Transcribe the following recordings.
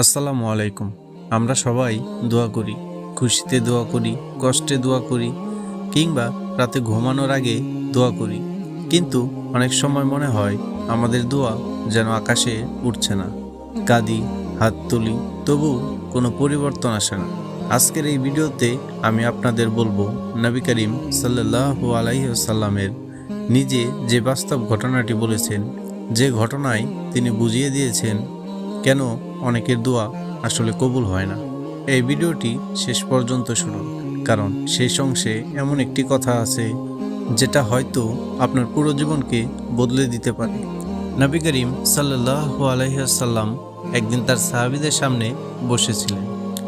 আসসালামু আলাইকুম। আমরা সবাই দোয়া করি, খুশিতে দোয়া করি, কষ্টে দোয়া করি, কিংবা রাতে ঘুমানোর আগে দোয়া করি। কিন্তু অনেক সময় মনে হয় আমাদের দোয়া যেন আকাশে উঠছে না। কাঁদি, হাত তুলি, তবু কোনো পরিবর্তন আসে না। আজকের এই ভিডিওতে আমি আপনাদের বলবো নবী করিম সাল্লাল্লাহু আলাইহি ওয়াসাল্লামের নিজে যে বাস্তব ঘটনাটি বলেছেন, যে ঘটনায় তিনি বুঝিয়ে দিয়েছেন কেন অনেকের দোয়া আসলে কবুল হয় না। এই ভিডিওটি শেষ পর্যন্ত শুনুন, কারণ শেষ অংশে এমন একটি কথা আছে যেটা হয়তো আপনার পুরো জীবনকে বদলে দিতে পারে। নবী করিম সাল্লাল্লাহু আলাইহি ওয়াসাল্লাম একদিন তার সাহাবীদের সামনে বসেছিলেন।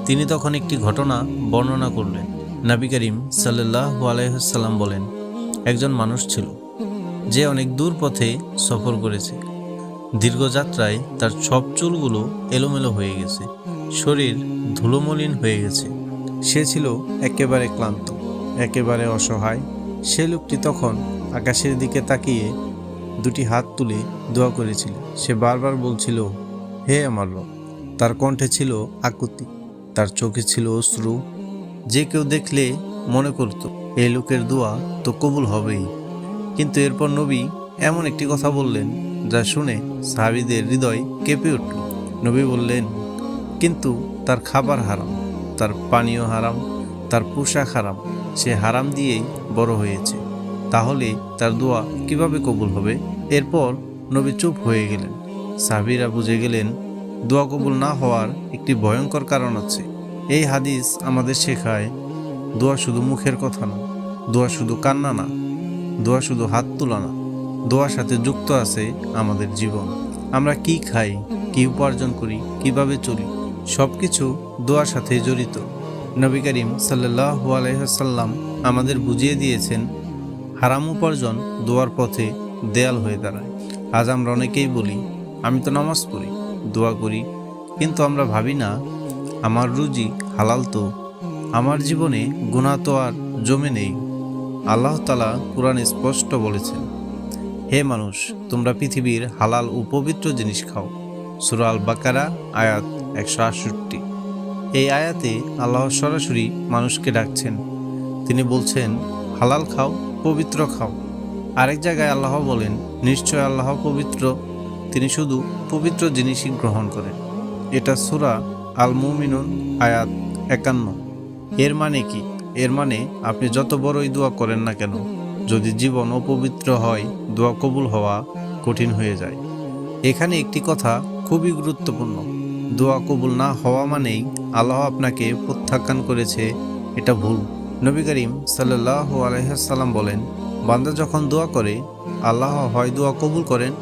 তিনি তখন একটি ঘটনা বর্ণনা করলেন। নবী করিম সাল্লাল্লাহু আলাইহি ওয়াসাল্লাম বলেন, একজন মানুষ ছিল যে অনেক দূর পথে সফর করেছে। দীর্ঘ যাত্রায় তার সব চুলগুলো এলোমেলো হয়ে গেছে, শরীর ধুলোমলিন হয়ে গেছে। সে ছিল একেবারে ক্লান্ত, একেবারে অসহায়। সে লোকটি তখন আকাশের দিকে তাকিয়ে দুটি হাত তুলে দোয়া করেছিল। সে বারবার বলছিল, হে আমার রব। তার কণ্ঠে ছিল আকুতি, তার চোখে ছিল অশ্রু। যে কেউ দেখলে মনে করত এই লোকের দোয়া তো কবুল হবেই। কিন্তু এরপর নবী এমন একটি কথা বললেন যা শুনে সাহাবীদের হৃদয় কেঁপে উঠল। নবী বললেন, কিন্তু তার খাবার হারাম, তার পানীয় হারাম, তার পোশাক হারাম। সে হারাম দিয়েই বড় হয়েছে, তাহলে তার দোয়া কিভাবে কবুল হবে? এরপর নবী চুপ হয়ে গেলেন। সাহাবীরা বুঝে গেলেন দোয়া কবুল না হওয়ার একটি ভয়ঙ্কর কারণ আছে। এই হাদিস আমাদের শেখায় দোয়া শুধু মুখের কথা না, দোয়া শুধু কান্না না, দোয়া শুধু হাত তোলা না, দোয়ার সাথে যুক্ত আছে আমাদের জীবন। আমরা কি খাই, কি উপার্জন করি, কিভাবে চলি, সব কিছু দোয়ার সাথে জড়িত। নবী করিম সাল্লাল্লাহু আলাইহি ওয়াসাল্লাম আমাদের বুঝিয়ে দিয়েছেন হারাম উপার্জন দোয়ার পথে দেয়াল হয়ে দাঁড়ায়। আজ আমরা অনেকেই বলি, আমি তো নামাজ পড়ি, দোয়া করি, কিন্তু আমরা ভাবি না আমার রুজি হালাল তো, আমার জীবনে গুনাহ তো আর জমে নেই। আল্লাহ তাআলা কুরআনে স্পষ্ট বলেছেন, হে মানুষ, তোমরা পৃথিবীর হালাল ও পবিত্র জিনিস খাও। সূরা আল বাকারা আয়াত 168। এই আয়াতে আল্লাহ সরাসরি মানুষকে ডাকছেন। তিনি বলছেন, হালাল খাও, পবিত্র খাও। আরেক জায়গায় আল্লাহ বলেন, নিশ্চয় আল্লাহ পবিত্র, তিনি শুধু পবিত্র জিনিসই গ্রহণ করেন। এটা সূরা আল মুমিনুন আয়াত 51। এর মানে কি? এর মানে আপনি যত বড়ই দোয়া করেন না কেন, যদি জীবন অপবিত্র হয়, দোয়া কবুল হওয়া কঠিন হয়ে যায়। এখানে একটি কথা খুবই গুরুত্বপূর্ণ। দোয়া কবুল না হওয়া মানেই আল্লাহ আপনাকে প্রত্যাখ্যান করেছে, এটা ভুল। নবী করিম সাল্লাল্লাহু আলাইহি ওয়াসাল্লাম বলেন, বান্দা যখন দোয়া করে, আল্লাহ হয় দোয়া কবুল করেন,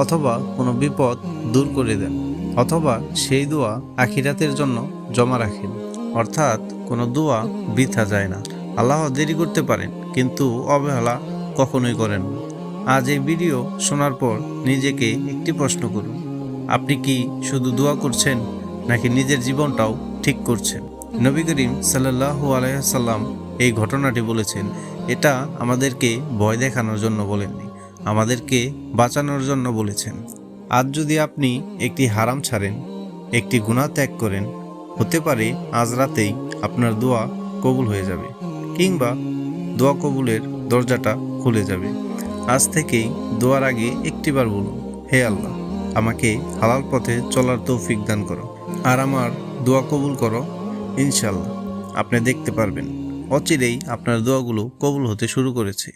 অথবা কোনো বিপদ দূর করে দেন, অথবা সেই দোয়া আখিরাতের জন্য জমা রাখেন। অর্থাৎ কোনো দোয়া বৃথা যায় না। আল্লাহ দেরি করতে পারেন, কিন্তু অবহেলা কখনোই করেন না। আজ এই ভিডিও শোনার পর নিজেকে একটি প্রশ্ন করুন, আপনি কি শুধু দোয়া করছেন, নাকি নিজের জীবনটাও ঠিক করছেন? নবী করিম সাল্লাল্লাহু আলাইহি ওয়াসাল্লাম এই ঘটনাটি বলেছেন, এটা আমাদেরকে ভয় দেখানোর জন্য বলেননি, আমাদেরকে বাঁচানোর জন্য বলেছেন। আজ যদি আপনি একটি হারাম ছাড়েন, একটি গুনাহ ত্যাগ করেন, হতে পারে আজ রাতেই আপনার দোয়া কবুল হয়ে যাবে, কিংবা দোয়া কবুলের দরজাটা খুলে যাবে। আজ থেকেই দোয়ার আগে একটিবার বলুন, হে আল্লাহ, আমাকে হালাল পথে চলার তৌফিক দান করো, আর আমার দোয়া কবুল করো। ইনশাআল্লাহ আপনি দেখতে পারবেন অচিরেই আপনার দোয়াগুলো কবুল হতে শুরু করেছে।